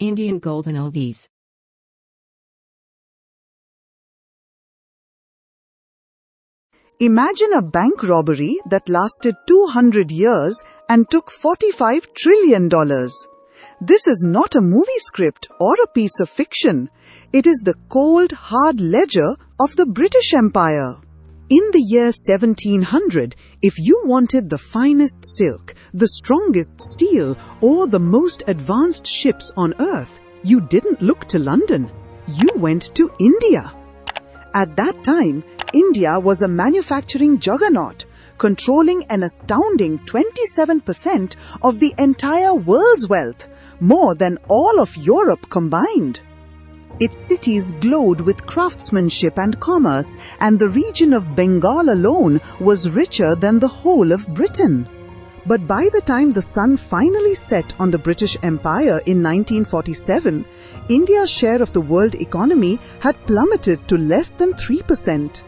Indian golden oldies. Imagine a bank robbery that lasted 200 years and took $45 trillion. This is not a movie script or a piece of fiction. It is the cold, hard ledger of the British Empire. In the year 1700, if you wanted the finest silk, the strongest steel, or the most advanced ships on earth, you didn't look to London. You went to India. At that time, India was a manufacturing juggernaut, controlling an astounding 27% of the entire world's wealth, more than all of Europe combined. Its cities glowed with craftsmanship and commerce, and the region of Bengal alone was richer than the whole of Britain. But by the time the sun finally set on the British Empire in 1947, India's share of the world economy had plummeted to less than 3%.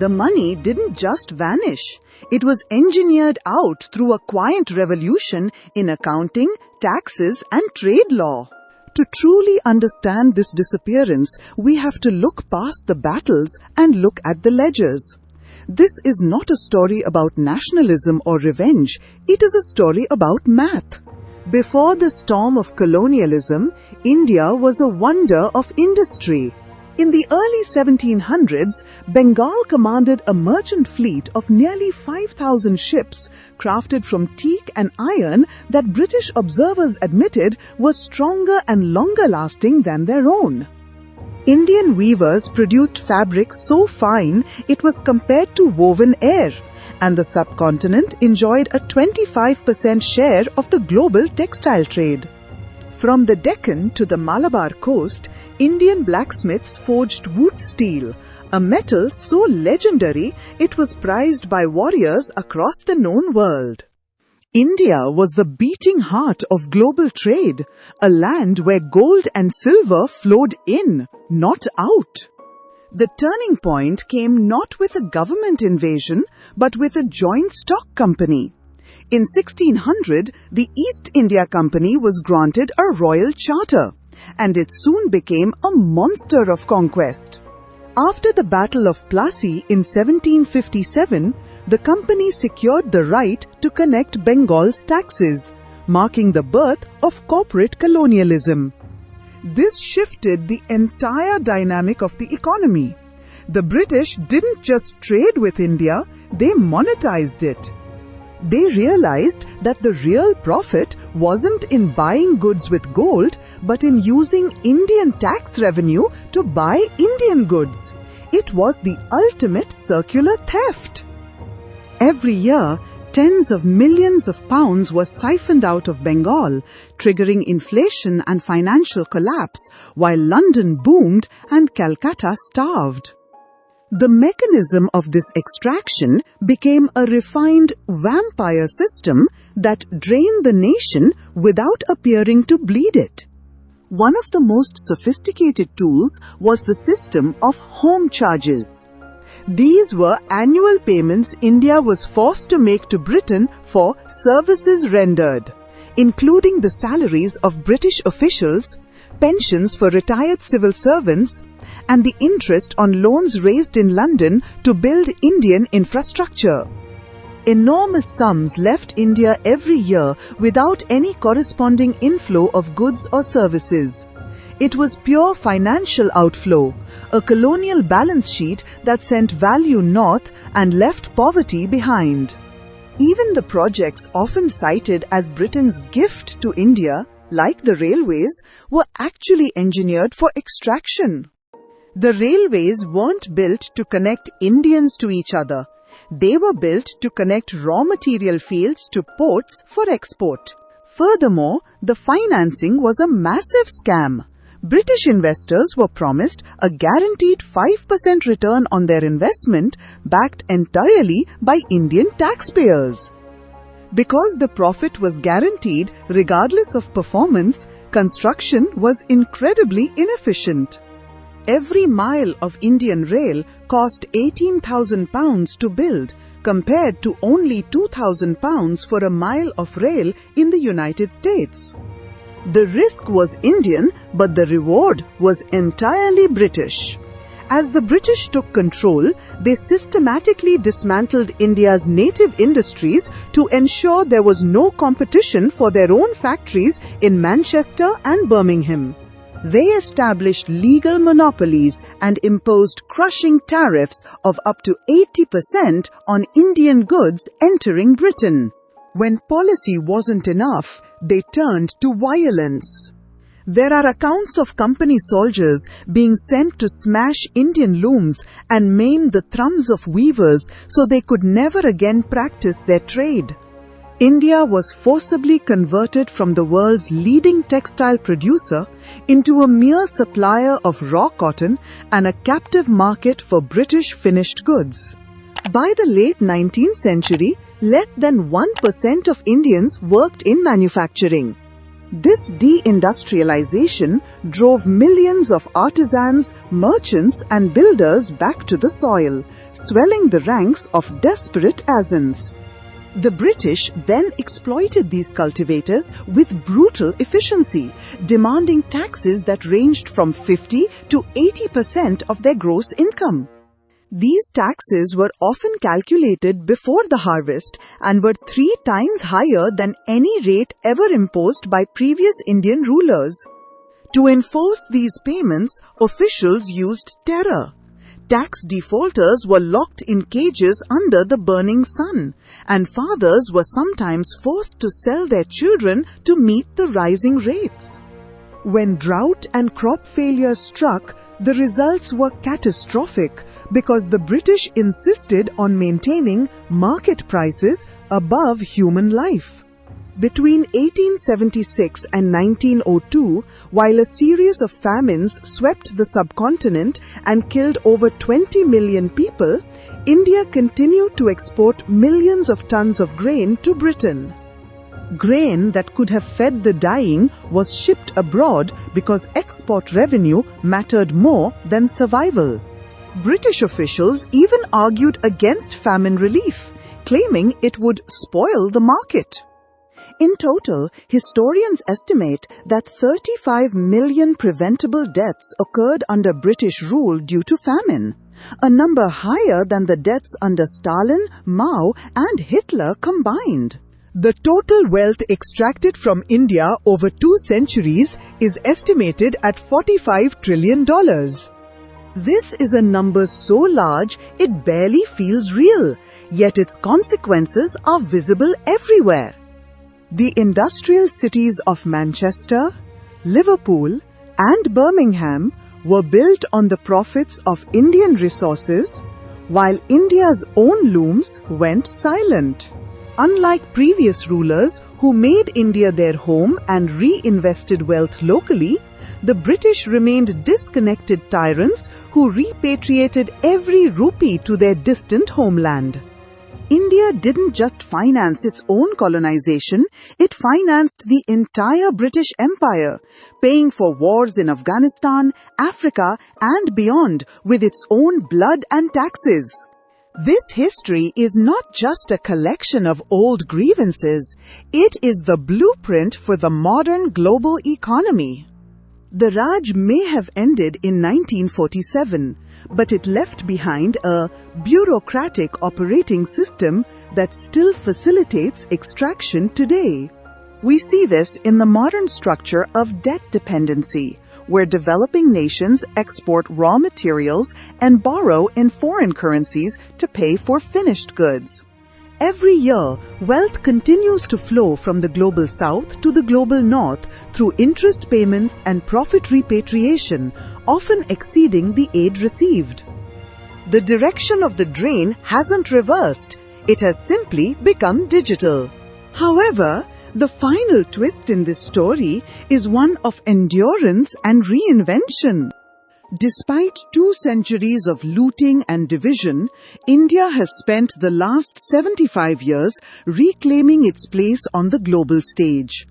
The money didn't just vanish. It was engineered out through a quiet revolution in accounting, taxes, and trade law. To truly understand this disappearance, we have to look past the battles and look at the ledgers. This is not a story about nationalism or revenge. It is a story about math. Before the storm of colonialism, India was a wonder of industry. In the early 1700s, Bengal commanded a merchant fleet of nearly 5,000 ships, crafted from teak and iron that British observers admitted were stronger and longer lasting than their own. Indian weavers produced fabric so fine it was compared to woven air, and the subcontinent enjoyed a 25% share of the global textile trade. From the Deccan to the Malabar coast, Indian blacksmiths forged wood steel, a metal so legendary it was prized by warriors across the known world. India was the beating heart of global trade, a land where gold and silver flowed in, not out. The turning point came not with a government invasion, but with a joint stock company. In 1600, the East India Company was granted a royal charter, and it soon became a monster of conquest. After the Battle of Plassey in 1757, the company secured the right to connect Bengal's taxes, marking the birth of corporate colonialism. This shifted the entire dynamic of the economy. The British didn't just trade with India, they monetized it. They realized that the real profit wasn't in buying goods with gold, but in using Indian tax revenue to buy Indian goods. It was the ultimate circular theft. Every year, tens of millions of pounds were siphoned out of Bengal, triggering inflation and financial collapse, while London boomed and Calcutta starved. The mechanism of this extraction became a refined vampire system that drained the nation without appearing to bleed it. One of the most sophisticated tools was the system of home charges. These were annual payments India was forced to make to Britain for services rendered, including the salaries of British officials, pensions for retired civil servants, and the interest on loans raised in London to build Indian infrastructure. Enormous sums left India every year without any corresponding inflow of goods or services. It was pure financial outflow, a colonial balance sheet that sent value north and left poverty behind. Even the projects often cited as Britain's gift to India, like the railways, were actually engineered for extraction. The railways weren't built to connect Indians to each other. They were built to connect raw material fields to ports for export. Furthermore, the financing was a massive scam. British investors were promised a guaranteed 5% return on their investment, backed entirely by Indian taxpayers. Because the profit was guaranteed regardless of performance, construction was incredibly inefficient. Every mile of Indian rail cost £18,000 to build, compared to only £2,000 for a mile of rail in the United States. The risk was Indian, but the reward was entirely British. As the British took control, they systematically dismantled India's native industries to ensure there was no competition for their own factories in Manchester and Birmingham. They established legal monopolies and imposed crushing tariffs of up to 80% on Indian goods entering Britain. When policy wasn't enough, they turned to violence. There are accounts of company soldiers being sent to smash Indian looms and maim the thumbs of weavers so they could never again practice their trade. India was forcibly converted from the world's leading textile producer into a mere supplier of raw cotton and a captive market for British finished goods. By the late 19th century, less than 1% of Indians worked in manufacturing. This deindustrialization drove millions of artisans, merchants and builders back to the soil, swelling the ranks of desperate peasants. The British then exploited these cultivators with brutal efficiency, demanding taxes that ranged from 50 to 80% of their gross income. These taxes were often calculated before the harvest and were 3 times higher than any rate ever imposed by previous Indian rulers. To enforce these payments, officials used terror. Tax defaulters were locked in cages under the burning sun, and fathers were sometimes forced to sell their children to meet the rising rates. When drought and crop failure struck, the results were catastrophic because the British insisted on maintaining market prices above human life. Between 1876 and 1902, while a series of famines swept the subcontinent and killed over 20 million people, India continued to export millions of tons of grain to Britain. Grain that could have fed the dying was shipped abroad because export revenue mattered more than survival. British officials even argued against famine relief, claiming it would spoil the market. In total, historians estimate that 35 million preventable deaths occurred under British rule due to famine, a number higher than the deaths under Stalin, Mao, and Hitler combined. The total wealth extracted from India over 2 centuries is estimated at $45 trillion. This is a number so large it barely feels real, yet its consequences are visible everywhere. The industrial cities of Manchester, Liverpool, and Birmingham were built on the profits of Indian resources, while India's own looms went silent. Unlike previous rulers who made India their home and reinvested wealth locally, the British remained disconnected tyrants who repatriated every rupee to their distant homeland. India didn't just finance its own colonization, it financed the entire British Empire, paying for wars in Afghanistan, Africa, and beyond with its own blood and taxes. This history is not just a collection of old grievances, it is the blueprint for the modern global economy. The Raj may have ended in 1947, but it left behind a bureaucratic operating system that still facilitates extraction today. We see this in the modern structure of debt dependency, where developing nations export raw materials and borrow in foreign currencies to pay for finished goods. Every year, wealth continues to flow from the global south to the global north through interest payments and profit repatriation, often exceeding the aid received. The direction of the drain hasn't reversed, it has simply become digital. However, the final twist in this story is one of endurance and reinvention. Despite 2 centuries of looting and division, India has spent the last 75 years reclaiming its place on the global stage.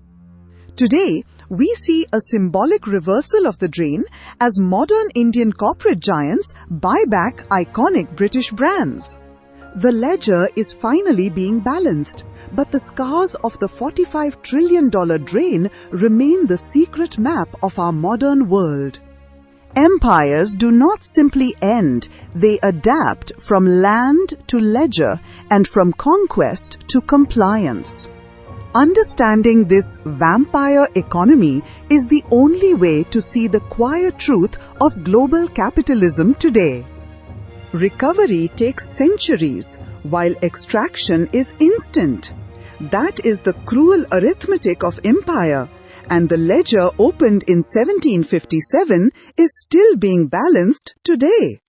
Today, we see a symbolic reversal of the drain as modern Indian corporate giants buy back iconic British brands. The ledger is finally being balanced, but the scars of the $45 trillion drain remain the secret map of our modern world. Empires do not simply end, they adapt from land to ledger and from conquest to compliance. Understanding this vampire economy is the only way to see the quiet truth of global capitalism today. Recovery takes centuries, while extraction is instant. That is the cruel arithmetic of empire, and the ledger opened in 1757 is still being balanced today.